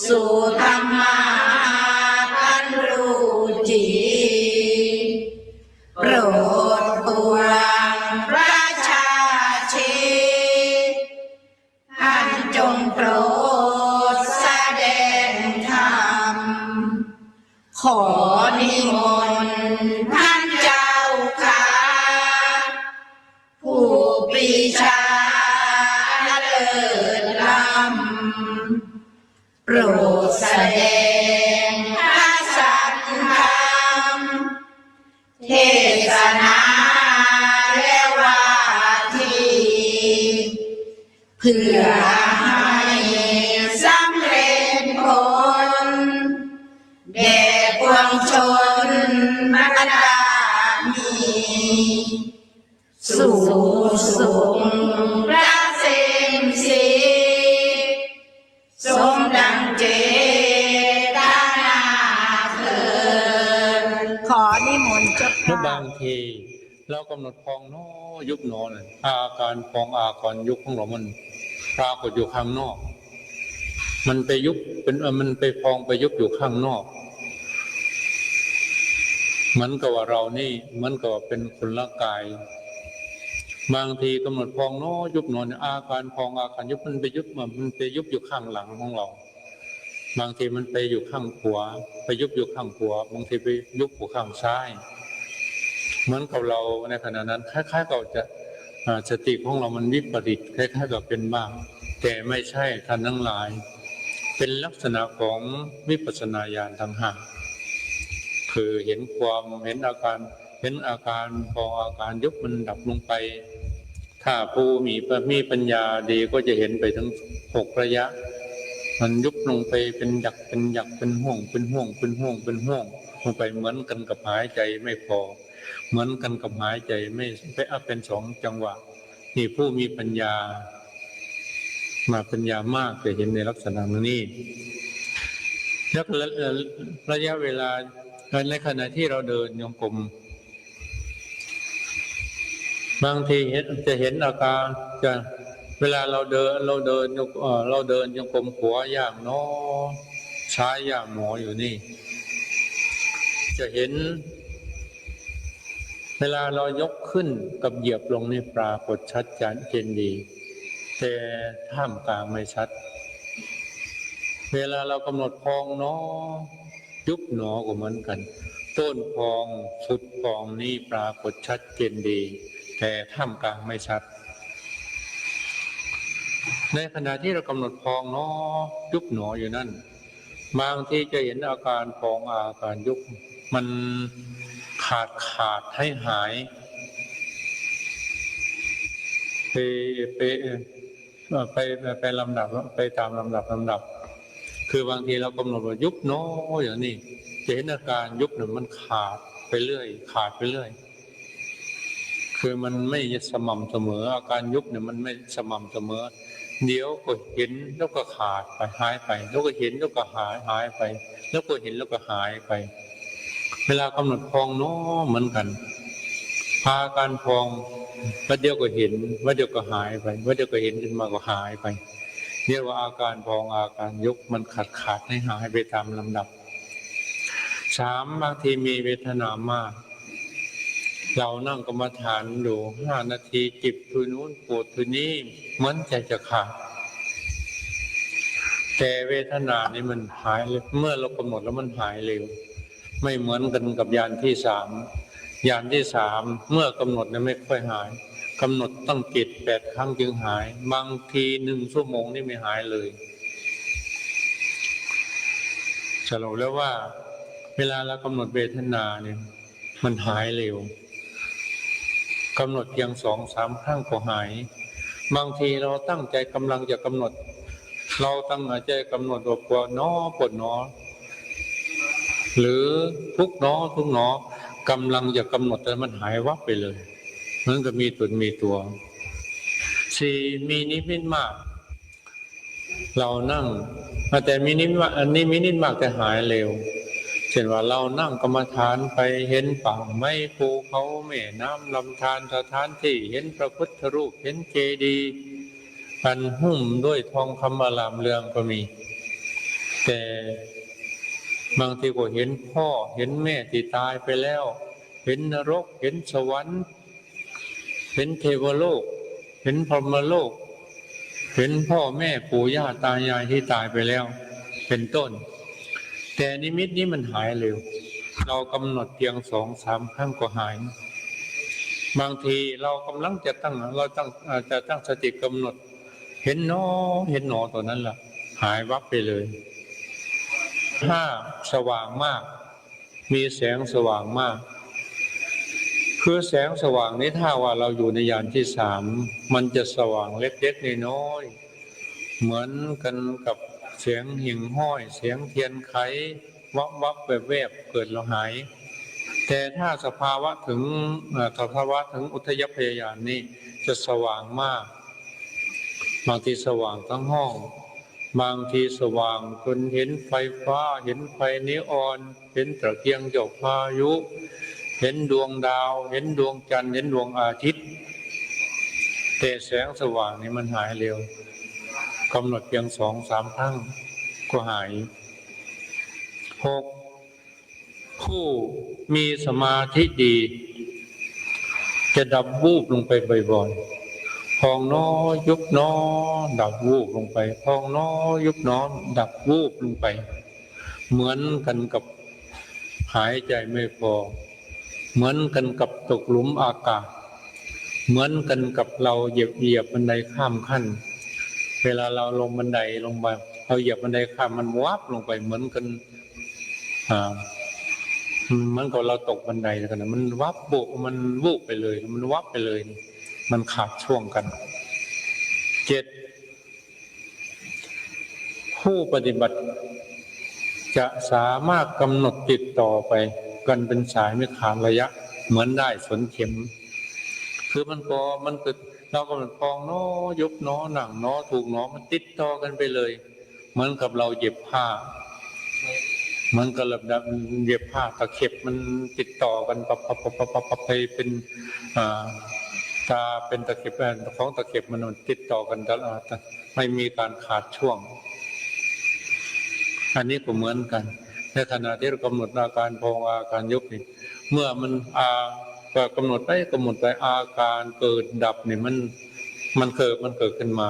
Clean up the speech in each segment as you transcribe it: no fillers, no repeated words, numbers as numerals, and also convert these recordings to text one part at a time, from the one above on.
สู่ธรรมาอันรู้จริงโปรดปวงประชาชีท่านจงโปรดแสดงธรรมขอนิมนต์ท่านเจ้าค่ะผู้ปรีชาเลิศล้ำโปรดแสดงพระสัทธรรมเทศนาและวาทีเพื่อให้สำเร็จผลแด่ปวงชนมรดามีสู่สุขพระเสมสีสมดังเจตนาเถิดขอนิมนต์เจ้าค่ะบางทีเรากำหนดพองน้อยุบหนอเลยอาการพองอาการยุบของเรามันปรากฏอยู่ข้างนอกมันไปยุบเป็นมันไปพองไปยุบอยู่ข้างนอกเหมือนกับว่าเรานี่เหมือนกับเป็นคนละกายบางทีกำหนดพองน้อยุบหนออาการพองอาการยุบมันไปยุบมันไปยุบอยู่ข้างหลังของเราบางทีมันไปอยู่ข้างขวาไปยุบอยู่ข้างขวาบางทีไปยุบอยู่ข้างซ้ายเหมือนกับเราในขณะนั้นคล้ายๆกับจะสติของเรามันวิปริตคล้ายๆกับเป็นบ้าแต่ไม่ใช่ท่านทั้งหลายเป็นลักษณะของวิปัสสนาญาณทางหากคือเห็นความเห็นอาการพออาการยุบมันดับลงไปถ้าผู้มีปัญญาดีก็จะเห็นไปทั้ง6ระยะมันยุบลงไปเป็นหยักเป็นห่วงลงไปเหมือนกันกับหายใจไม่พอเหมือนกันกับหายใจไม่ไปเป็น2จังหวะนี่ผู้มีปัญญามากจะเห็นในลักษณะนี้แล้วระยะเวลาในขณะที่เราเดินโยกมบางทีจะเห็นอาการจะเวลาเราเดินโยกมขวาย่างน้อซ้ายย่างหมออยู่นี่จะเห็นเวลาเรายกขึ้นกับเหยียบลงนี่ปรากฏชัดเจนดีแต่ท่ามกลางไม่ชัดเวลาเรากำหนดพองน้อยุบหนอก็เหมือนกันต้นพองสุดพองนี่ปรากฏชัดเจนดีแต่ท่ามกลางไม่ชัดในขณะที่เรากำหนดพองน้อยุบหนออยู่นั่นบางทีจะเห็นอาการพองอาการยุบมันขาดให้หายไปลำดับไปตามลำดับคือบางทีเรากำหนดว่ายุบน้ออย่างนี้จะเห็นอาการยุบเนี่ยมันขาดไปเรื่อยคือมันไม่สม่ำเสมออาการยุบเนี่ยมันไม่สม่ำเสมอเดี๋ยวก็เห็นแล้วก็ขาดไปหายไปแล้วก็เห็นแล้วก็หายไปแล้วก็เห็นแล้วก็หายไปเวลากำหนดพองน้อเหมือนกันพาการพองว่าเดี๋ยวก็เห็นว่าเดี๋ยวก็หายไปว่าเดี๋ยวก็เห็นขึ้นมาก็หายไปเรียกว่าอาการพองอาการยุบมันขาดให้หายไปตามลำดับ3บางทีมีเวทนามากเรานั่งกรรมฐานดู5นาทีจิบทุนู้นปวดทุนี้เหมือนใจจะขาดแต่เวทนานี่มันหายเลยเมื่อเรากำหนดแล้วมันหายเร็วไม่เหมือนกันกับญาณที่3เมื่อกำหนดเนี่ยไม่ค่อยหายกำหนดตั้ง7-8 ครั้งจึงหายบางที1 ชั่วโมงนี่ไม่หายเลยสรุปแล้วว่าเวลาเรากำหนดเวทนาเนี่ยมันหายเร็วกำหนดเพียง2-3 ครั้งก็หายบางทีเราตั้งใจกำลังจะกำหนดเราตั้งใจกำหนดว่าปวดหนอหรือทุกหนอกำลังจะกำหนดแต่มันหายวับไปเลยมันก็มีตัว4มีนิมิตมากเรานั่งแต่มีนิมิตอันนี้มีนิมิตมากแต่หายเร็วเช่นว่าเรานั่งกรรมฐานไปเห็นป่าไม้ภูเขาแม่น้ำลำธารสถานที่เห็นพระพุทธรูปเห็นเจดีย์อันหุ้มด้วยทองคำอลามเรืองก็มี แต่บางทีก็เห็นพ่อเห็นแม่ที่ตายไปแล้วเห็นนรกเห็นสวรรค์เห็นเทวโลกเห็นพรหมโลกเห็นพ่อแม่ปู่ย่าตายายที่ตายไปแล้วเป็นต้นแต่นิมิตนี้มันหายเร็วเรากำหนดเพียง2-3 ครั้งก็หายบางทีเรากำลังจะตั้งสติกำหนดเห็นหนอตัวนั้นล่ะหายวับไปเลยถ้าสว่างมากมีแสงสว่างมากคือแสงสว่างนี้ถ้าว่าเราอยู่ในยานที่3มันจะสว่างเล็กๆน้อยๆเหมือนกันกับเสียงหิ่งห้อยเสียงเทียนไขวับแวบเกิดแล้วหายแต่ถ้าสภาวะถึงอุทยพยายานนี้จะสว่างมากบางทีสว่างทั้งห้องบางทีสว่างจนเห็นไฟฟ้าเห็นไฟนีออนเห็นตะเกียงหยกพายุเห็นดวงดาวเห็นดวงจันทร์เห็นดวงอาทิตย์แต่แสงสว่างนี้มันหายเร็วกำหนดเพียง2-3 ครั้งก็หาย6ผู้มีสมาธิดีจะดับวูบลงไปบ่อยๆพองน้อยุบน้อดับวูบลงไปพองน้อยุบน้อดับวูบลงไปเหมือนกันกับหายใจไม่พอเหมือนกันกับตกหลุมอากาศเหมือนกันกับเราเหยียบบันไดข้ามขั้นเวลาเราลงบันไดลงมาเราเหยียบบันไดข้ามมันวับลงไปเหมือนกันมันก็เราตกบันไดแล้วกันมันวับบุมันวูบไปเลยมันวับไปเลยมันขาดช่วงกัน7ผู้ปฏิบัติจะสามารถกำหนดติดต่อไปกันเป็นสายไม่ขาดระยะเหมือนได้สนเข็มคือมันเราก็มันพองน้อยุบน้อหนังน้อถูกน้อมันติดต่อกันไปเลยเหมือนกับเราเย็บผ้ามันก็ระดับเย็บผ้าตะเข็บมันติดต่อกันปับไปเป็นตาเป็นตะเข็บของตะเข็บมันติดต่อกันตลอดไม่มีการขาดช่วงอันนี้ก็เหมือนกันในขณะที่เรากำหนดอาการพองอาการยุบนี่เมื่อมันก็กำหนดไปอาการเกิดดับนี่มันเกิดขึ้นมา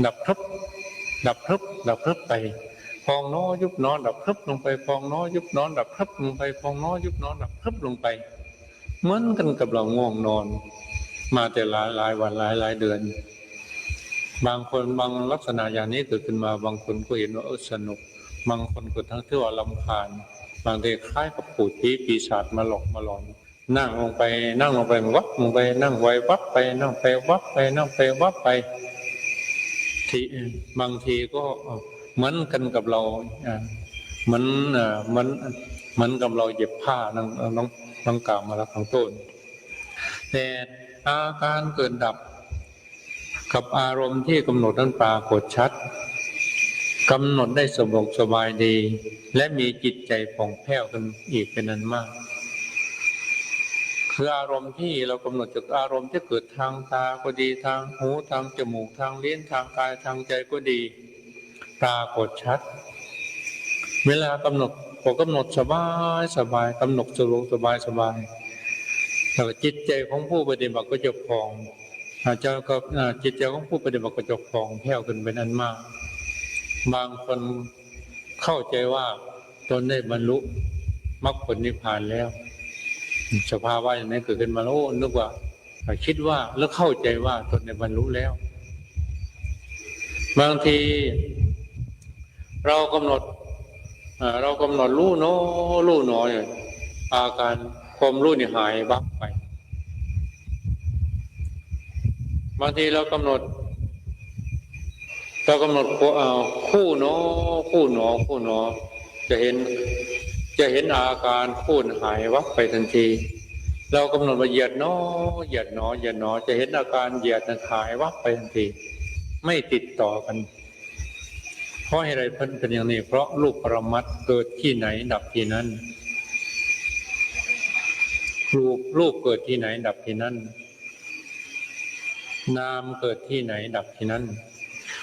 ดับพรึบไปพองน้อยุบน้อดับพรึบลงไปพองน้อยุบน้อดับพรึบลงไปพองน้อยุบน้อดับพรึบลงไปเหมือนกันกับเราง่วงนอนมาแต่หลายวันหลายเดือนบางคนบางลักษณะอย่างนี้เกิดขึ้นมาบางคนก็เห็นว่าสนุกบางคนก็ทั้งที่ว่ารำคาญบางทีคล้ายกับปู่ปีศาจมาหลอกมาหลอนนั่งลงไปวับลงไปนั่งไววับไปนั่งไปวับไปนั่งไปวับไปที่บางทีก็เหมือนกันกับเราเหมือนกับเราเย็บผ้าน้องกล่าวมาแล้วข้างต้นแต่อาการเกิดดับกับอารมณ์ที่กำหนดนั้นปรากฏชัดกำหนดได้สบายดีและมีจิตใจผ่องแผ้วกันอีกเป็นอันมากคืออารมณ์ที่เรากำหนดจากอารมณ์ที่เกิดทางตาก็ดีทางหูทางจมูกทางลิ้นทางกายทางใจก็ดีปรากฏชัดเวลากำหนดก็กำหนดสบายกำหนดสบายแต่จิตใจของผู้ปฏิบัติก็จะผ่องจิตใจของผู้ปฏิบัติก็จะผ่องแผ้วขึ้นเป็นอันมากบางคนเข้าใจว่าตนได้บรรลุมรรคผลนิพพานแล้วสภาวะอย่างนี้เกิดขึ้นมาแล้วนึกว่าคิดว่าแล้วเข้าใจว่าตนได้บรรลุแล้วบางทีเรากำหนดรู้หนออาการความรู้นี่หายวับไปบางทีเรากำหนดคู่หนอจะเห็นอาการคู่หายวับไปทันทีเรากำหนดว่าเหยียดหนอจะเห็นอาการเหยียดหายวับไปทันทีไม่ติดต่อกันเพราะอะไรเป็นอย่างนี้เพราะรูปปรมัตถ์เกิดที่ไหนดับที่นั้นรูปเกิดที่ไหนดับที่นั้นนามเกิดที่ไหนดับที่นั้น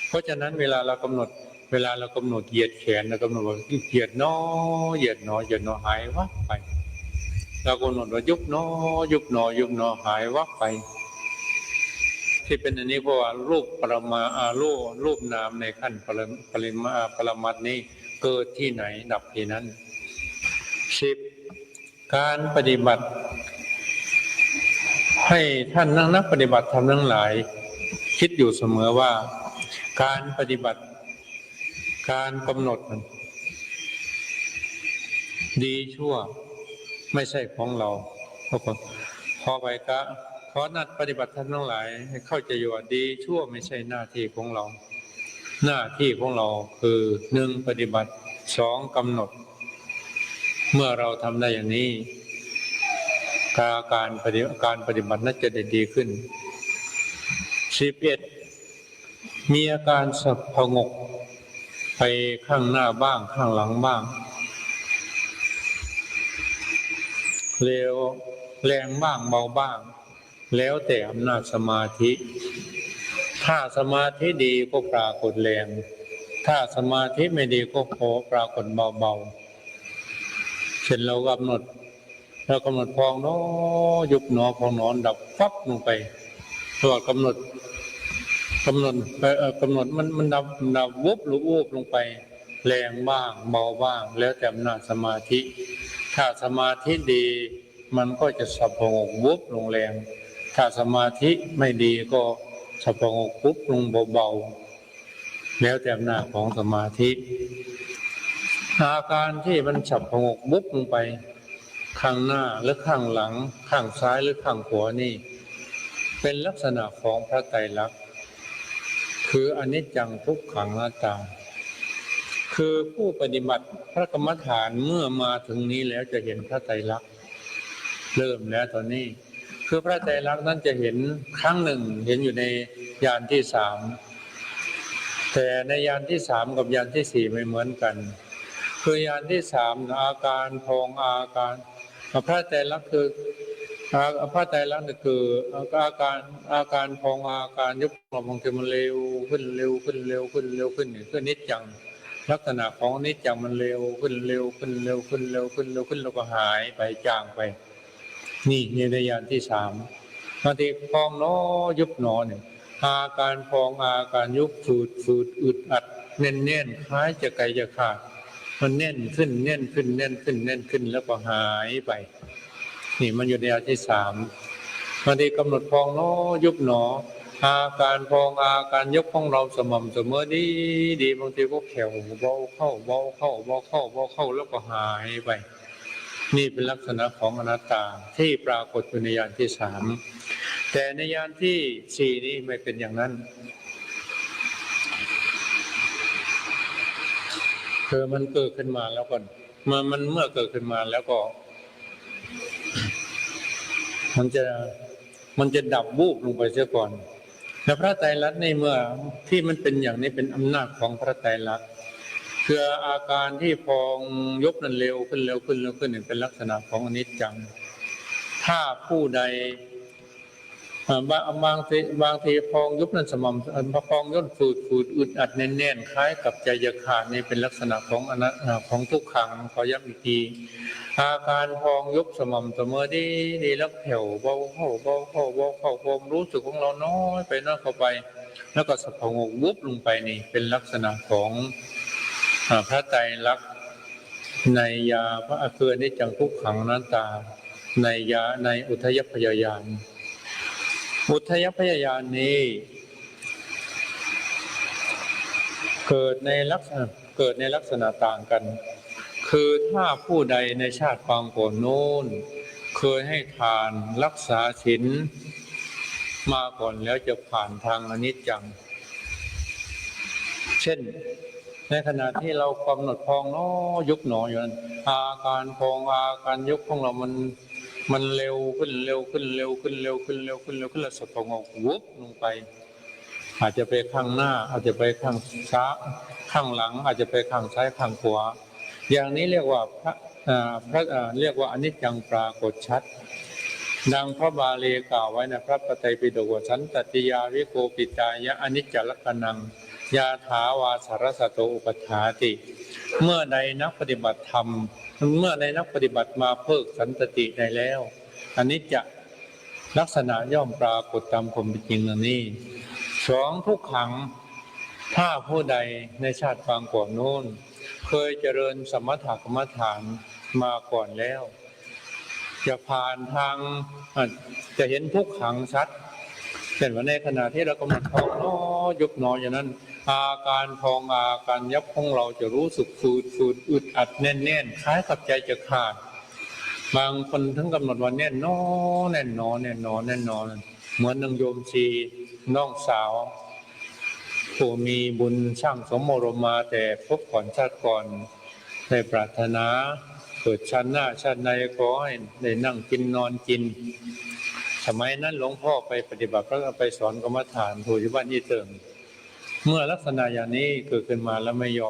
เพราะฉะนั้นเวลาเรากำหนด เวลาเรากำหนดเหยียดแขนเรากำหนดว่าเหยียดหนอเหยียดหนอเหยียดหนอหายวับไปเรากำหนดว่ายุบหนอยุบหนอยุบหนอหายวับไปที่เป็นอันนี้เพราะว่ารูปปรมารูปนามในขั้นปรมัตถ์นี้เกิดที่ไหนดับที่นั้น10การปฏิบัติให้ท่านนักปฏิบัติธรรมทั้งหลายคิดอยู่เสมอว่าการปฏิบัติการกำหนดดีชั่วไม่ใช่ของเราพอไปก็ขอนัดปฏิบัติท่านทั้งหลายให้เข้าใจว่าดีชั่วไม่ใช่หน้าที่ของเราหน้าที่ของเราคือ1ปฏิบัติ2กำหนดเมื่อเราทำได้อย่างนี้การปฏิบัตินั้นจะได้ดีขึ้น11มีอาการสับพงกไปข้างหน้าบ้างข้างหลังบ้างเร็วแรงบ้างเบาบ้างแล้วแต่อำนาจสมาธิถ้าสมาธิดีก็ปรากฏแรงถ้าสมาธิไม่ดีก็ปรากฏเบาๆเช่นเรากำหนดพองหนอยุบหนอพองหนอนดับฟับลงไปตัวกำหนดมันดับวุบหรือวูบลงไปแรงบ้างเบาบ้างแล้วแต่อำนาจสมาธิถ้าสมาธิดีมันก็จะสับพงกวุบลงแรงถ้าสมาธิไม่ดีก็สับพงกวุบลงเบาๆแล้วแต่อำนาจของสมาธิอาการที่มันสับพงกวุบลงไปข้างหน้าหรือข้างหลังข้างซ้ายหรือข้างขวานี่เป็นลักษณะของพระไตรลักษณ์คืออนิจจังทุกขังอนัตตาคือผู้ปฏิบัติพระกรรมฐานเมื่อมาถึงนี้แล้วจะเห็นพระไตรลักษณ์เริ่มแล้วตอนนี้คือพระไตรลักษณ์นั้นจะเห็นครั้งหนึ่งเห็นอยู่ในญาณที่3แต่ในญาณที่3กับญาณที่4ไม่เหมือนกันคือญาณที่3อาการพองอาการพระไตรลักษณ์คือพระไตรลักษณ์คืออาการพองอาการยุบลงบางทีมันเร็วขึ้นเร็วขึ้นเร็วขึ้นเร็วขึ้นนี่คือนิจจังลักษณะของนิจจังมันเร็วขึ้นเร็วขึ้นเร็วขึ้นเร็วขึ้นเร็วขึ้นแล้วก็หายไปจางไปนี่ในญาณที่3บางทีพองหนอยุบหนอเนี่ยอาการพองอาการยุบฝืดอึดอัดแน่นคล้ายจะไกลจะขาดมันแน่นขึ้นแน่นขึ้นแน่นขึ้นแน่นขึ้นแล้วก็หายไปนี่มันอยู่ในญาณที่3บางทีกำหนดพองหนอยุบหนออาการพองอาการยุบของเราสม่ำเสมอดีบางทีก็แผ่วเบาเข้าเบาเข้าเบาเข้าเบาเข้าแล้วก็หายไปนี่เป็นลักษณะของอนัตตาที่ปรากฏอยู่ในญาณที่3แต่ในญาณที่4นี้ไม่เป็นอย่างนั้นคือมันเกิดขึ้นมาแล้วก่อนมันเมื่อเกิดขึ้นมาแล้วก็มันจะดับวูบลงไปเสียก่อนแต่พระไตรลักษณ์ในเมื่อที่มันเป็นอย่างนี้เป็นอำนาจของพระไตรลักษณ์คืออาการที่พองยกนั้นเร็วขึ้นเร็วขึ้นเร็วขึ้นเป็นลักษณะของอนิจจังถ้าผู้ใดบางทีพองยุบนั้นสม่ำพองย่นฝืดอึดอัดแน่นๆคล้ายกับใจจะขาดนี่เป็นลักษณะของทุกขังขอย้ำอีกทีอาการพองยุบสม่ำเสมอดีแล้วแผ่วเบาเข้าเบาเข้าเบาเข้าความรู้สึกของเราน้อยไปน้อยเข้าไปแล้วก็สับพงกวุบลงไปนี่เป็นลักษณะของพระไตรลักษณ์ในยาพระอคือนิจจังทุกขังอนัตตาในอุทยพยายานอุทยพยายานนี้เกิดในลักษณะต่างกันคือถ้าผู้ใดในชาติปางก่อนโน้นเคยให้ทานรักษาศีลมาก่อนแล้วจะผ่านทางอนิจจังเช่นในขณะที่เรากำหนดพองหนอยุบหนออยู่นั้นอาการพองอาการยุบของเรามันเร็วขึ้นเร็วขึ้นเร็วขึ้นเร็วขึ้นเร็วขึ้นเร็วขึ้นแล้วสะพงกวุบลงไปอาจจะไปข้างหน้าอาจจะไปข้างซ้ายข้างหลังอาจจะไปข้างซ้ายข้างขวาอย่างนี้เรียกว่าเรียกว่าอนิจจังปรากฏชัดดังพระบาลีกล่าวไว้ในพระปไตรปิฎกว่าสันตติยาวิโกปิตายะอนิจจลักขณัง ยาถาวาสารสโตอุปถาติ เมื่อใดนักปฏิบัติธรรมเมื่อใดนักปฏิบัติมาเพิกสันตติได้แล้วอันนี้จะลักษณะย่อมปรากฏตามความเป็นจริงนี้สองทุกขังถ้าผู้ใดในชาติปางก่อนโน้นเคยเจริญสมถกรรมฐานมาก่อนแล้วจะผ่านทางจะเห็นทุกขังชัดเช่นว่าในขณะที่เรากำลังพองน้อยุบหนออย่างนั้นอาการพองอาการยับของเราจะรู้สึกฟูดอึดอัดแน่นๆคล้ายกับใจจะขาดบางคนทั้งกำหนดวันแน่นนอแน่นนอแน่นนอแน่นนอเหมือนนางโยมชีน้องสาวผู้มีบุญช่างสมรมมาแต่พบก่อนชาติก่อนได้ปรารถนาเกิดชาติหน้าชาติในขอให้ได้นั่งกินนอนกินสมัยนั้นหลวงพ่อไปปฏิบัติแล้วไปสอนกรรมฐานที่บ้านยี่เติมเมื่อลักษณะอย่างนี้เกิดขึ้นมาแล้วไม่ยอ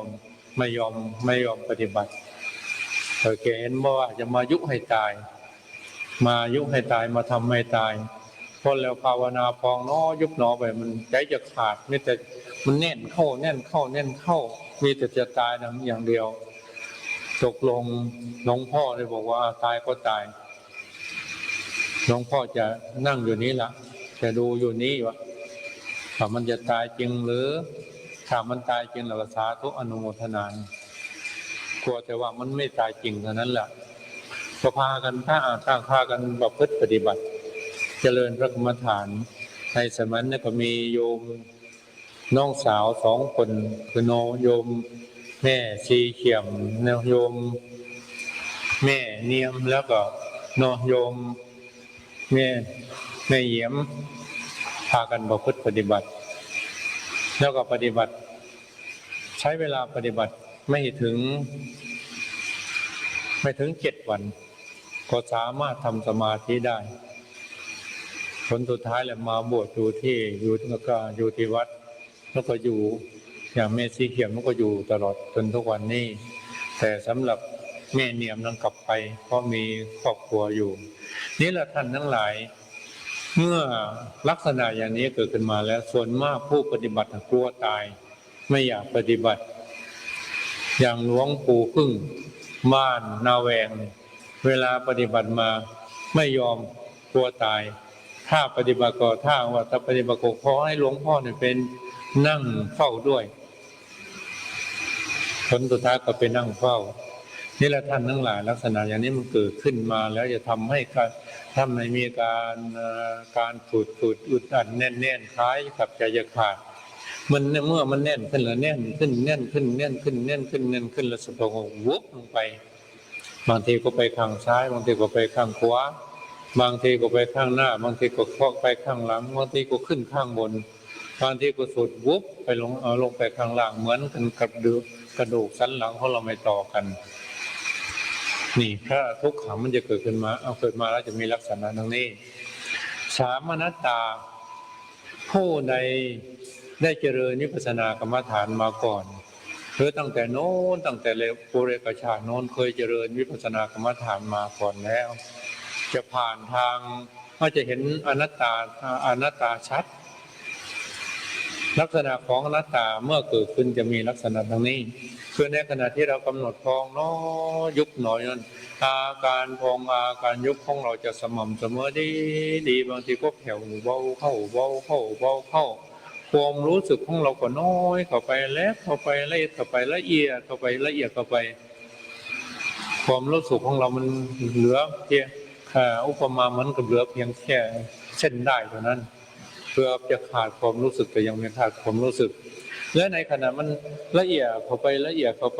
มปฏิบัติแกเห็นว่าจะมายุให้ตายมาทำให้ตายพอแล้วภาวนาพองน้อยุบหนอไปมันใจจะขาดไม่แต่มันแน่นเข้ามีแต่จะตายอย่างเดียวตกลงหลวงพ่อเลยบอกว่าตายก็ตายหลวงพ่อจะนั่งอยู่นี้ละจะดูอยู่นี้วะถ้ามันจะตายจริงหรือถ้ามันตายจริงเราก็สาธุอนุโมทนากลัวแต่ว่ามันไม่ตายจริงเท่านั้นแหละก็พากันพากันประพฤติปฏิบัติเจริญพระกรรมฐานในสมัยนั้นก็มีโยมน้องสาว2 คนคือโยมแม่ชีเขียมโยมแม่เนียมแล้วก็โยมแม่เยี่ยมพากันประพฤติปฏิบัติแล้วก็ปฏิบัติใช้เวลาปฏิบัติไม่ถึง7 วันก็สามารถทำสมาธิได้ผลสุดท้ายแล้วมาบวชอยู่ที่วัดแล้วก็อยู่อย่างแม่ชีเขียมแล้วก็อยู่ตลอดจนทุกวันนี้แต่สำหรับแม่เนียมนั้นกลับไปเพราะมีครอบครัวอยู่นี่แหละท่านทั้งหลายเมื่อลักษณะอย่างนี้เกิดขึ้นมาแล้วส่วนมากผู้ปฏิบัติกลัวตายไม่อยากปฏิบัติอย่างหลวงปู่พึ่งบ้านนาแวงเวลาปฏิบัติมาไม่ยอมกลัวตายถ้าปฏิบัติก็ถ้าปฏิบัติก็ขอให้หลวงพ่อเนี่ยเป็นนั่งเฝ้าด้วยผลสุดท้ายก็เป็นนั่งเฝ้านี่แหละท่านทั้งหลายลักษณะอย่างนี้มันเกิดขึ้นมาแล้วจะทำให้ถ้าไม่มีการฝืดอึดอัดแน่นคล้ายกับใจจะขาดมันเมื่อมันแน่นขึ้นแล้วแน่นขึ้นแล้วสะพองวุบลงไปบางทีก็ไปข้างซ้ายบางทีก็ไปข้างขวาบางทีก็ไปข้างหน้าบางทีก็ไปข้างหลังบางทีก็ขึ้นข้างบนบางทีก็สุดวุบไปลงไปข้างล่างเหมือนกันกับกระดูกสันหลังของเราไม่ต่อกันนี่ถ้าทุกขังมันจะเกิดขึ้นมาเกิดมาแล้วจะมีลักษณะดังนี้สามนัตตาผู้ใดได้เจริญวิปัสสนากรรมฐานมาก่อนหรือตั้งแต่โน้นตั้งแต่ปุเรกชาติโน้นเคยเจริญวิปัสสนากรรมฐานมาก่อนแล้วจะผ่านทางก็จะเห็นอนัตตาชัดลักษณะของอนัตตาเมื่อเกิดขึ้นจะมีลักษณะดังนี้คือในขณะที่เรากำหนดพองน้อยุบหน่อยนั้นอาการพองอาการยุบของเราจะสม่ำเสมอดีบางทีก็แผ่วเบาเข้าความรู้สึกของเราก็น้อยเข้าไปแล้วเข้าไปละเอียดเข้าไปละเอียดเข้าไปความรู้สึกของเรามันเหลือเพียงอุปมาเหมือนกับเหลือเพียงแค่เส้นได้เท่านั้นเพื่อจะขาดความรู้สึกแต่ยังไม่ขาดความรู้สึกและในขณะมันละเอียดเข้าไปน้อยเข้า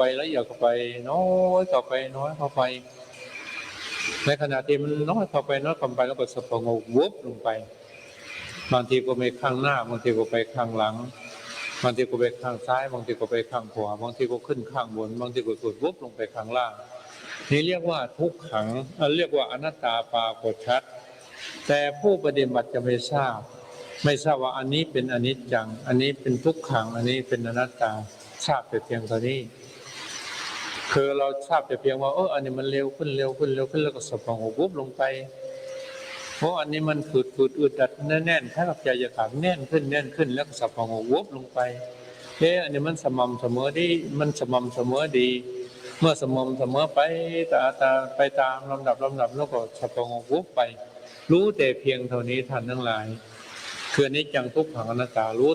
ไปในขณะที่มันน้อยเข้าไปแล้วก็สะพงวุบลงไปบางทีก็ไปข้างหน้าบางทีก็ไปข้างหลังบางทีก็ไปข้างซ้ายบางทีก็ไปข้างขวาบางทีก็ขึ้นข้างบนบางทีก็สุดวุบลงไปข้างล่างนี่เรียกว่าทุกขังเรียกว่าอนัตตาปรากฏชัดแต่ผู้ปฏิบัติจะไม่ทราบว่าอันนี้เป็นอนิจจังอันนี้เป็นทุกขังอันนี้เป็นอนัตตาทราบแต่เพียงเท่านี้คือเราทราบแต่เพียงว่าอันนี้มันเร็วขึ้นแล้วก็สะพองวุบลงไปเพราะอันนี้มันฝืดอึดอัดแน่นถ้ากับใจจะขาดแน่นขึ้นแล้วก็สะพองวุบลงไป อันนี้มันสม่ำเสมอดีมันสม่ำเสมอดีเมื่อสม่ำเสมอไปไปตามลำดับแล้วก็สะพองวุบไปรู้แต่เพียงเท่านี้ท่านทั้งหลายคืออนิจจังทุกขังอนัตตารู้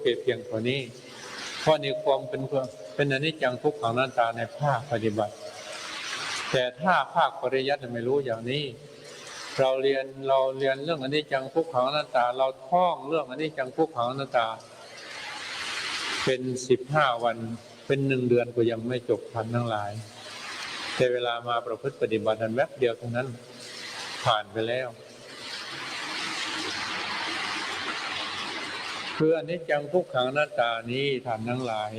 เพียงเท่านี้เพราะในความเป็นอนิจจังทุกขังอนัตตาในภาคปฏิบัติแต่ถ้าภาคปริยัติไม่รู้อย่างนี้เราเรียนเรื่องอนิจจังทุกขังอนัตตาเราท่องเรื่องอนิจจังทุกขังอนัตตาเป็น15 วันเป็น1 เดือนก็ยังไม่จบทันทั้งหลายแต่เวลามาประพฤติปฏิบัตินั้นแวบเดียวเท่านั้นผ่านไปแล้วคืออนิจจังทุกขังอนัตตานี้ท่านทั้งหลาย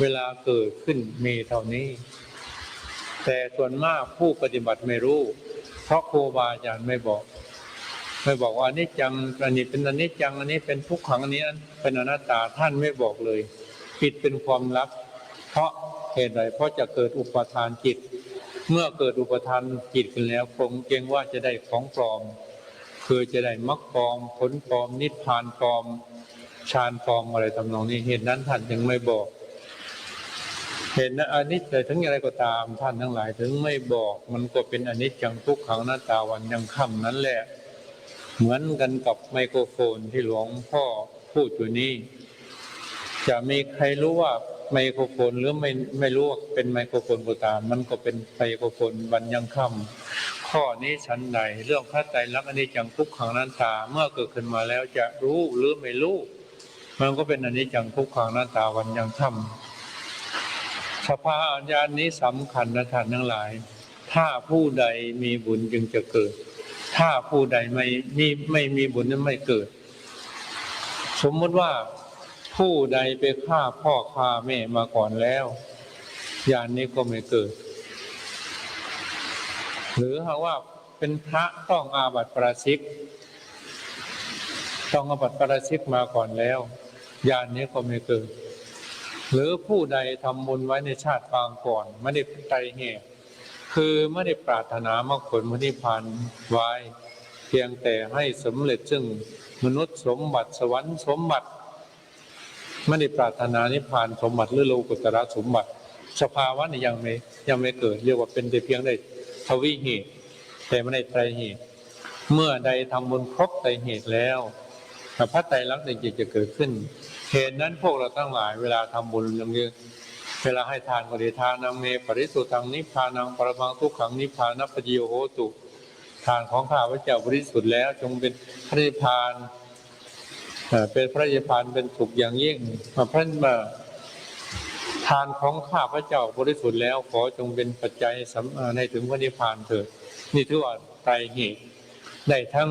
เวลาเกิดขึ้นมีเท่านี้แต่ส่วนมากผู้ปฏิบัติไม่รู้เพราะครูบาอาจารย์ไม่บอกว่าอนิจจังอันนี้เป็นอนิจจังอันนี้เป็นทุกขังอันนี้เป็นอนัตตาท่านไม่บอกเลยปิดเป็นความลับเพราะเหตุใดเพราะจะเกิดอุปทานจิตเมื่อเกิดอุปทานจิตขึ้นแล้วคงเกรงว่าจะได้ของปลอมคือจะได้มรรคปลอมผลปลอมนิพพานปลอมฌานปลอมอะไรทำนองนี้เหตุนั้นท่านจึงไม่บอกเห็นนะอนิจจังถึงอะไรก็ตามท่านทั้งหลายถึงไม่บอกมันก็เป็นอนิจจังทุกขังอนัตตาวันยังค่ำนั้นแหละเหมือนกันกับไมโครโฟนที่หลวงพ่อพูดอยู่นี้จะมีใครรู้ว่าไมโครโฟนหรือไม่รู้ว่าเป็นไมโครโฟนก็ตามมันก็เป็นไมโครโฟนวันยังค่ำข้อนี้ชั้นใดเรื่องพระไตรลักษณ์อนิจจังทุกขังอนัตตาเมื่อเกิดขึ้นมาแล้วจะรู้หรือไม่รู้มันก็เป็นอนิจจังทุกขังอนัตตาวันยังค่ำสภาญาณนี้สำคัญนะท่านทั้งหลายถ้าผู้ใดมีบุญจึงจะเกิดถ้าผู้ใดไม่มีบุญนั้นไม่เกิดสมมติว่าผู้ใดไปฆ่าพ่อฆ่าแม่มาก่อนแล้วญาณนี้ก็ไม่เกิดหรือหากว่าเป็นพระต้องอาบัติปาราชิกมาก่อนแล้วญาณนี้ก็ไม่เกิดหรือผู้ใดทำบุญไว้ในชาติปางก่อนไม่ได้ไตรเหตุคือไม่ได้ปรารถนามรรคผลนิพพานไว้เพียงแต่ให้สำเร็จซึ่งมนุษย์สมบัติสวรรค์สมบัติไม่ได้ปรารถนานิพพานสมบัติหรือโลกุตระสมบัติสภาวะนี้ยังไม่เกิดเรียกว่าเป็นแต่เพียงได้ทวิเหตุแต่ไม่ได้ไตรเหตุเมื่อใดทำบุญครบไตรเหตุแล้วพระไตรลักษณ์ในจิตจะเกิดขึ้นเหตุนั้นพวกเราทั้งหลายเวลาทำบุญอย่างนี้เวลาให้ทานก็ได้ทานังเมปริสุทธังนิพพานังปรมังทุกขังนิพพานัปฏิโยโหตุทานของข้าพเจ้าบริสุทธิ์แล้วจงเป็นพระนิพพานเป็นพระนิพพานเป็นสุขอย่างยิ่งพระทานของข้าพเจ้าบริสุทธิ์แล้วขอจงเป็นปัจจัยในถึงพระนิพพานเถิดนี่ถือว่าไตรเหตุได้ทั้ง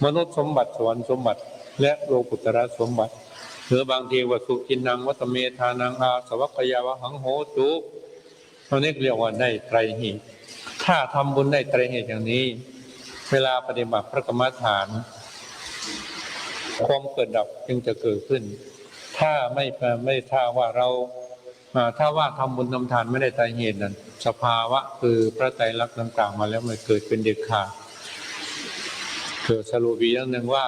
มนุษย์สมบัติสวรรค์สมบัติและโลกุตระสมบัติหรือบางทีว่าสุกินนังวัตเมธานังอาสวัคยาวหังโหตุตรงนี้เรียกว่าได้ไตรเหตุถ้าทำบุญได้ไตรเหตุอย่างนี้เวลาปฏิบัติพระกรรมฐานความเกิดดับจึงจะเกิดขึ้นถ้าไม่ถ้าว่าเราถ้าว่าทำบุญทำทานไม่ได้ไตรเหตุนั้นสภาวะคือพระไตรลักษณ์ต่างๆมาแล้วมันเกิดเป็นเด็ดขาดเกิดสรุปอีกอย่างหนึ่งว่า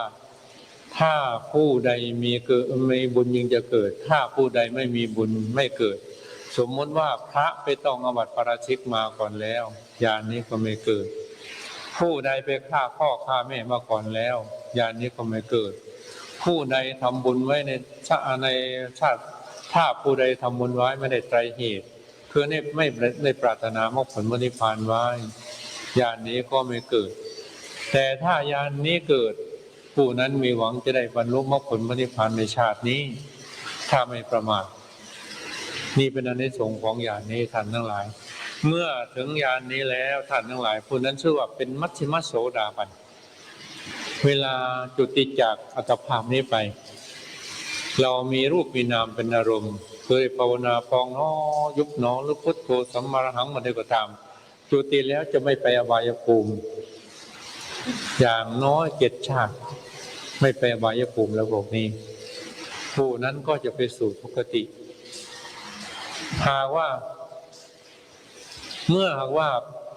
ถ้าผู้ใดมีบุญยังจะเกิดถ้าผู้ใดไม่มีบุญไม่เกิดสมมติว่าพระไปต้องอาบัติปาราชิกมาก่อนแล้วญาณนี้ก็ไม่เกิดผู้ใดไปฆ่าพ่อฆ่าแม่มาก่อนแล้วญาณนี้ก็ไม่เกิดผู้ใดทำบุญไว้ในชาติถ้าผู้ใดทำบุญไว้ไม่ได้ไตรเหตุคือไม่ได้ปรารถนามรรคผลนิพพานไว้ญาณนี้ก็ไม่เกิดแต่ถ้าญาณนี้เกิดผู้นั้นมีหวังจะได้บรรลุมรรคผลนิพพานในชาตินี้ถ้าไม่ประมาทนี่เป็นอานิสงส์ของญาณนี้ท่านทั้งหลายเมื่อถึงญาณนี้แล้วท่านทั้งหลายผู้นั้นชื่อว่าเป็นมัชฌิมโสดาบันเวลาจุติจากอัตภาพนี้ไปเรามีรูปมีนามเป็นอารมณ์เคยภาวนาพองน้อยุบหนอหรือพุทโธสัมมาอรหังมาได้ก็ตามจุติแล้วจะไม่ไปอบายภูมิอย่างน้อย7 ชาติไม่ไปอบายภูมิแล้วพวกนี้ผู้นั้นก็จะไปสู่สุคติหากว่า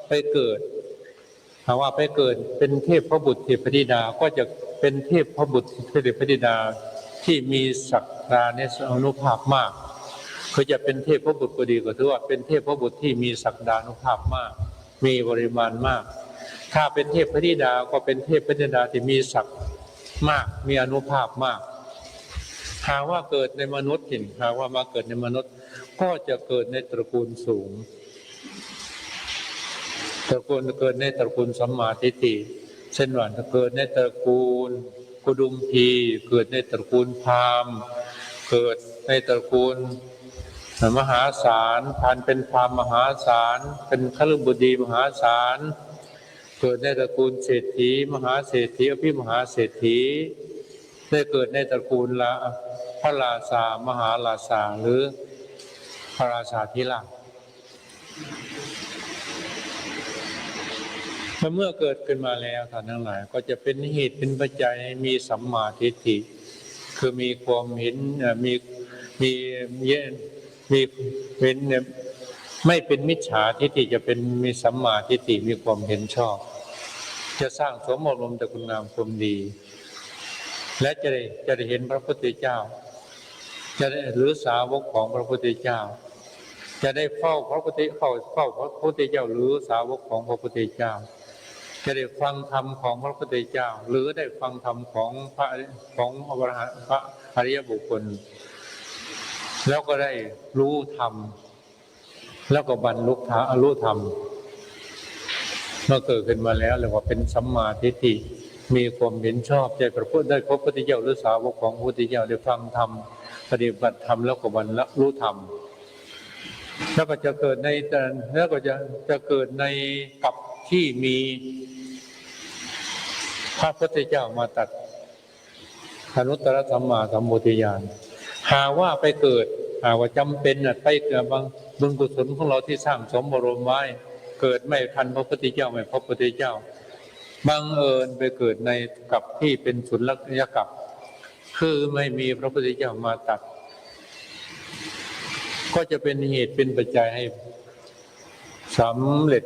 ไปเกิดเป็นเทพพบุตรเทพธิดาก็จะเป็นเทพพบุตรเทพธิดาที่มีศักดิ์ ดาเนี่ยอานุภาพมากคือจะเป็นเทพบุตรก็ดีก็ถือว่าเป็นเทพบุตรที่มีศักดานุภาพมากมีปริมาณมากถ้าเป็นเทพธิดาก็เป็นเทพธิดาที่มีศักดิ์มากมีอานุภาพมากหากว่าเกิดในมนุษย์หากว่ามาเกิดในมนุษย์ก็จะเกิดในตระกูลสูงตระกูลเกิดในตระกูลสัมมาทิฏฐิเช่นว่าเกิดในตระกูลกุดุมพีเกิดในตระกูลพราหมณ์เกิดในตระกูลมหาศาลพันเป็นพราหมณ์มหาศาลเป็นคฤบดีมหาศาลเกิดในตระกูลเศรษฐีมหาเศรษฐีอภิมหาเศรษฐีได้เกิดในตระกูลพระราชามหาราชาหรือพระราชาธิราชเมื่อเกิดขึ้นมาแล้วท่านทั้งหลายก็จะเป็นเหตุเป็นปัจจัยให้มีสัมมาทิฏฐิคือมีความเห็นเป็นไม่เป็นมิจฉาทิฏฐิจะเป็นมีสัมมาทิฏฐิมีความเห็นชอบจะสร้างสมอารมณ์แต่คุณงามความดีและจะได้เห็นพระพุทธเจ้าจะได้หรือสาวกของพระพุทธเจ้าจะได้เฝ้าพระพุทธเจ้าหรือสาวกของพระพุทธเจ้าจะได้ฟังธรรมของพระพุทธเจ้าหรือได้ฟังธรรมของพระอริยบุคคลแล้วก็ได้รู้ธรรมแล้วก็บรรลุธรรมเมื่อเกิดขึ้นมาแล้วเรียกว่าเป็นสัมมาทิฏฐิมีความเห็นชอบใจประพฤติได้พบพระพุทธเจ้าหรือสาวกของพระพุทธเจ้าได้ฟังธรรมปฏิบัติธรรมแล้วก็บรรลุธรรมแล้วก็จะเกิดในกับที่มีพระพุทธเจ้ามาตัดอนุตตรสัมมาสัมโพธิญาณหาว่าไปเกิดหาว่าจำเป็นไปเกิดบางบุญกุศลของเราที่สร้างสมบรมไว้เกิดไม่ทันพระพุทธเจ้าไม่พบพระพุทธเจ้าบังเอิญไปเกิดในกับที่เป็นสุญญกับคือไม่มีพระพุทธเจ้ามาตัดก็จะเป็นเหตุเป็นปัจจัยให้สำเร็จ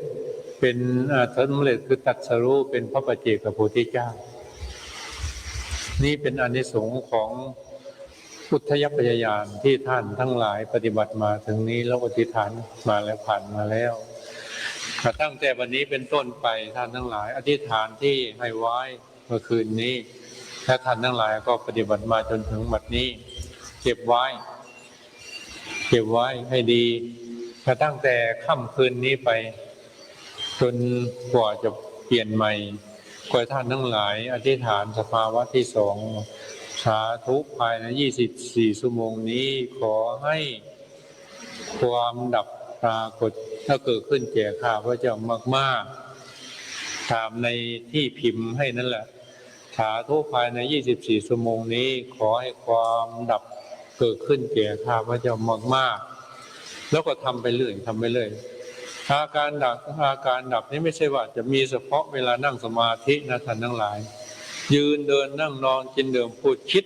คือตรัสรู้เป็นพระปัจเจกพุทธเจ้านี่เป็นอานิสงส์ของอุทยพยายานที่ท่านทั้งหลายปฏิบัติมาถึงนี้แล้วอธิษฐานมาแล้วผ่านมาแล้วตั้งแต่วันนี้เป็นต้นไปท่านทั้งหลายอธิษฐานที่ให้ไว้เมื่อคืนนี้และท่านทั้งหลายก็ปฏิบัติมาจนถึงบัดนี้เก็บไว้ให้ดีตั้งแต่ค่ำคืนนี้ไปจนกว่าจะเปลี่ยนใหม่ขอให้ท่านทั้งหลายอธิษฐานสภาวะที่สองสาธุภายใน24ชั่วโมงนี้ขอให้ความดับปรากฏถ้าเกิดขึ้นแก่ข้าพระเจ้ามากๆตามในที่พิมพ์ให้นั่นแหละสาธุภายใน24ชั่วโมงนี้ขอให้ความดับเกิดขึ้นแก่ข้าพระเจ้ามากๆแล้วก็ทำไปเรื่อยอาการดับนี้ไม่ใช่ว่าจะมีเฉพาะเวลานั่งสมาธินะท่านทั้งหลายยืนเดินนั่งนอนกินดื่มพูดคิด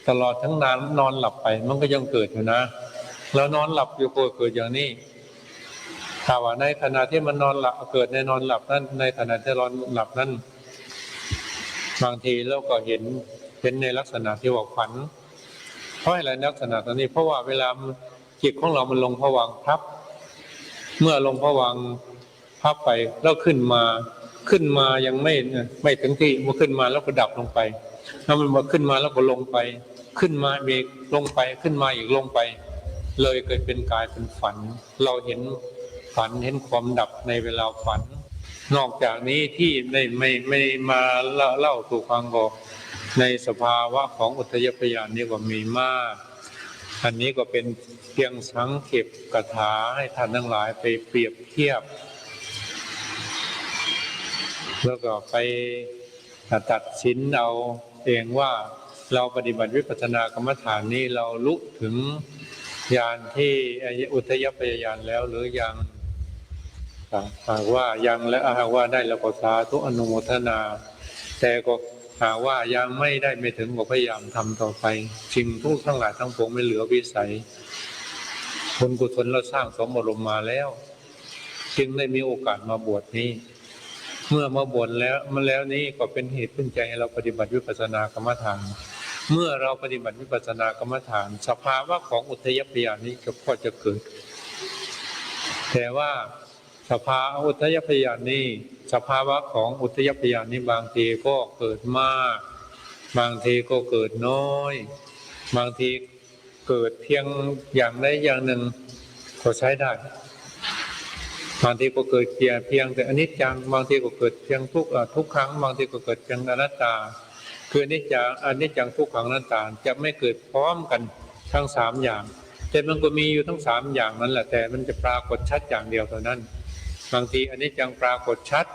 ตลอดทั้งนั้นนอนหลับไปมันก็ยังเกิดอยู่นะแล้วนอนหลับอยู่เกิดอย่างนี้ถ้าว่าในขณะที่มันนอนหลับเกิดในนอนหลับนั้นในขณะที่นอนหลับนั้นบางทีเราก็เห็นในลักษณะที่ว่าฝันเพราะอะไรลักษณะตรงนี้เพราะว่าเวลาจิตของเรามันลงภวังค์พับเมื่อลงภวังค์พับไปแล้วขึ้นมายังไม่ถึงที่มันขึ้นมาแล้วก็ดับลงไปแล้วมันมาขึ้นมาแล้วก็ลงไปขึ้นมาอีกลงไปขึ้นมาอีกลงไปเลยเกิดเป็นกายเป็นฝันเราเห็นฝันเห็นความดับในเวลาฝันนอกจากนี้ที่ไม่มาเล่าสู่ฟังก็ในสภาวะของอุทยพยานนี้ก็มีมากอันนี้ก็เป็นเพียงสังเขปกถาให้ท่านทั้งหลายไปเปรียบเทียบแล้วก็ไปตัดสินเอาเองว่าเราปฏิบัติวิปัสสนากรรมฐานนี้เราลุถึงญาณที่อุทยพยายานแล้วหรือยังหากว่ายังและหากว่าได้แล้วก็สาธุอนุโมทนาแต่ก็หากว่ายังไม่ได้ไม่ถึงก็พยายามทำต่อไปสิ่งทุกทั้งหลายทั้งปวงไม่เหลือวิสัยบุญกุศลเราสร้างสมบรมมาแล้วจึงได้มีโอกาสมาบวชนี้เมื่อมาบวชแล้วนี้ก็เป็นเหตุเป็นใจให้เราปฏิบัติวิปัสสนากรรมฐาน เมื่อเราปฏิบัติวิปัสสนากรรมฐานสภาวะของอุทยพยานนี้ก็จะเกิดแต่ว่าสภาวะอุทยพยานนี้สภาวะของอุทยพยานนี้บางทีก็เกิดมากบางทีก็เกิดน้อยบางทีเกิดเพียงอย่างใดอย่างหนึ่งก็ใช้ได้บางทีก็เกิดเพียงแต่อนิจจังบางทีก็เกิดเพียงทุกครั้งบางทีก็เกิดเพียงอนัตตาคืออนิจจังทุกขังอนัตตาจะไม่เกิดพร้อมกันทั้งสามอย่างแต่มันก็มีอยู่ทั้งสามอย่างนั่นแหละแต่มันจะปรากฏชัดอย่างเดียวเท่านั้นบางทีอนิจจังปรากฏชัด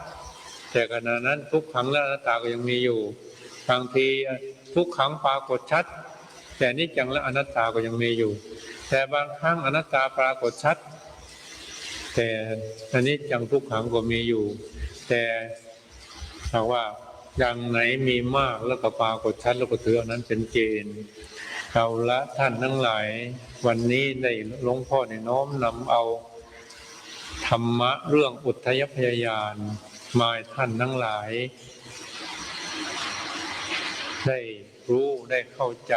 แต่ขณะนั้นทุกขังและอนัตตาก็ยังมีอยู่บางทีทุกขังปรากฏชัดแต่อนิจจังและอนัตตาก็ยังมีอยู่แต่บางครั้งอนัตตาปรากฏชัดแต่อนิจจังทุกขังก็มีอยู่แต่หากว่าอย่างไหนมีมากแล้วก็ปรากฏชัดแล้วก็ถืออันนั้นเป็นเกณฑ์เอาละท่านทั้งหลายวันนี้ได้หลวงพ่อได้น้อมนำเอาธรรมะเรื่องอุทยพยานมาให้ท่านทั้งหลายได้รู้ได้เข้าใจ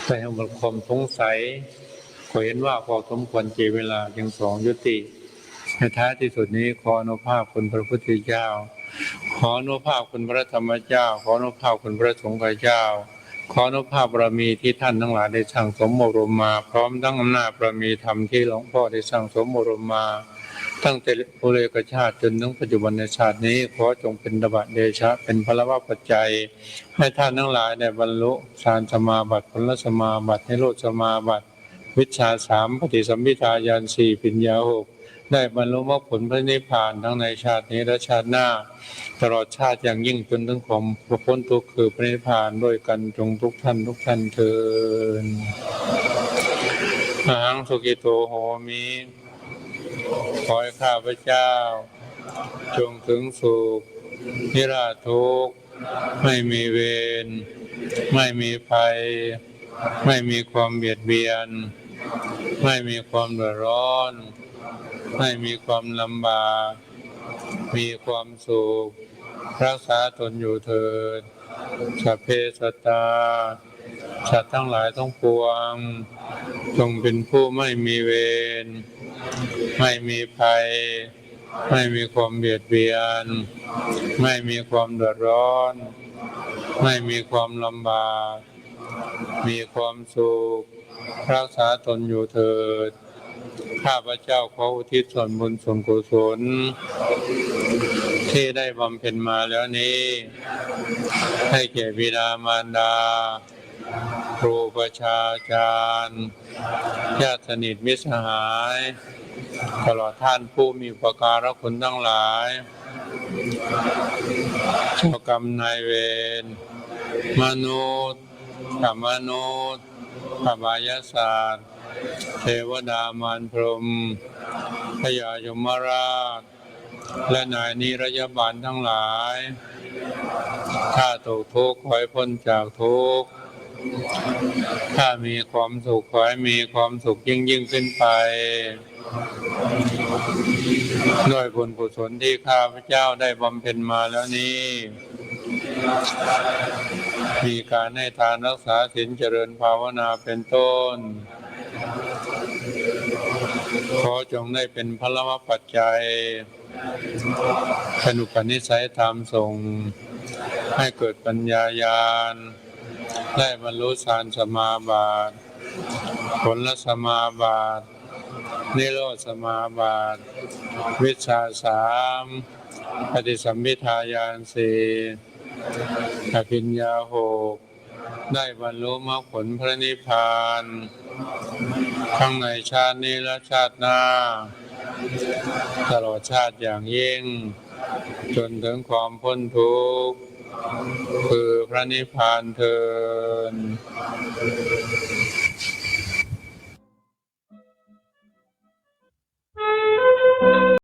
แต่ให้หมดความสงสัยก็เห็นว่าพอสมควรเจเวลาจึงยุติในท้ายที่สุดนี้ขออนุภาพคุณพระพุทธเจ้าขออนุภาพคุณพระธรรมเจ้าขออนุภาพคุณพระสงฆ์เจ้าขออนุภาพบารมีที่ท่านทั้งหลายได้สั่งสมอบรมมาพร้อมทั้งอำนาจบารมีธรรมที่หลวงพ่อได้สั่งสมอบรมมาตั้งแต่ปุเรกชาติจนถึงปัจจุบันในชาตินี้ขอจงเป็นดาบเดชะเป็นพลวะปัจจัยให้ท่านทั้งหลายได้บรรลุฌานสมาบัติผลสมาบัตินิโรธสมาบัติวิชชา3ปฏิสัมภิทาญาณ4ปัญญา6ได้บรรลุมรรคผลพระนิพพานทั้งในชาตินี้และชาติหน้าตลอดชาติอย่างยิ่งจนถึงความพ้นทุกข์คือพระนิพพานด้วยกันจงทุกท่านเทอญอหังสุขิโตโหมิขอให้ข้าพเจ้าจงถึงสุขนิราชทุกข์ไม่มีเวรไม่มีภัยไม่มีความเบียดเบียนไม่มีความเดือดร้อนไม่มีความลำบากมีความสุขรักษาตนอยู่เถิดสัพเพสัตตาสัตว์ทั้งหลายทั้งปวงจงเป็นผู้ไม่มีเวรไม่มีภัยไม่มีความเบียดเบียนไม่มีความเดือดร้อนไม่มีความลำบากมีความสุขรักษาตนอยู่เถิดข้าพเจ้าขออุทิศส่วนบุญส่วนกุศลที่ได้บำเพ็ญมาแล้วนี้ให้แก่บิดามารดาครูประชาจารย์ญาติสนิทมิตรสหายตลอดท่านผู้มีอุปการะคุณทั้งหลายเจ้ากรรมนายเวรมนุษย์กับมนุษย์อบายศาสตร์เทวดามารพรหมพญายมราชและนายนิรยาบาลทั้งหลายถ้าตกทุกข์ขอให้พ้นจากทุกข์ถ้ามีความสุขขอให้มีความสุขยิ่งขึ้นไปด้วยบุญกุศลที่ข้าพเจ้าได้บำเพ็ญมาแล้วนี้มีการให้ทานรักษาศีลเจริญภาวนาเป็นต้นขอจงได้เป็นพลวะปัจจัยเป็นอุปนิสัยธรรมส่งให้เกิดปัญญาญาณได้บรรลุฌานสมาบัติผลสมาบัตินิโรธสมาบัติวิชชา3ปฏิสัมภิทาญาณ4อภิญญา6ได้บรรลุมรรคผลพระนิพพานทั้งในชาตินี้และชาติหน้าตลอดชาติอย่างยิ่งจนถึงความพ้นทุกข์คือพระนิพพานเถิด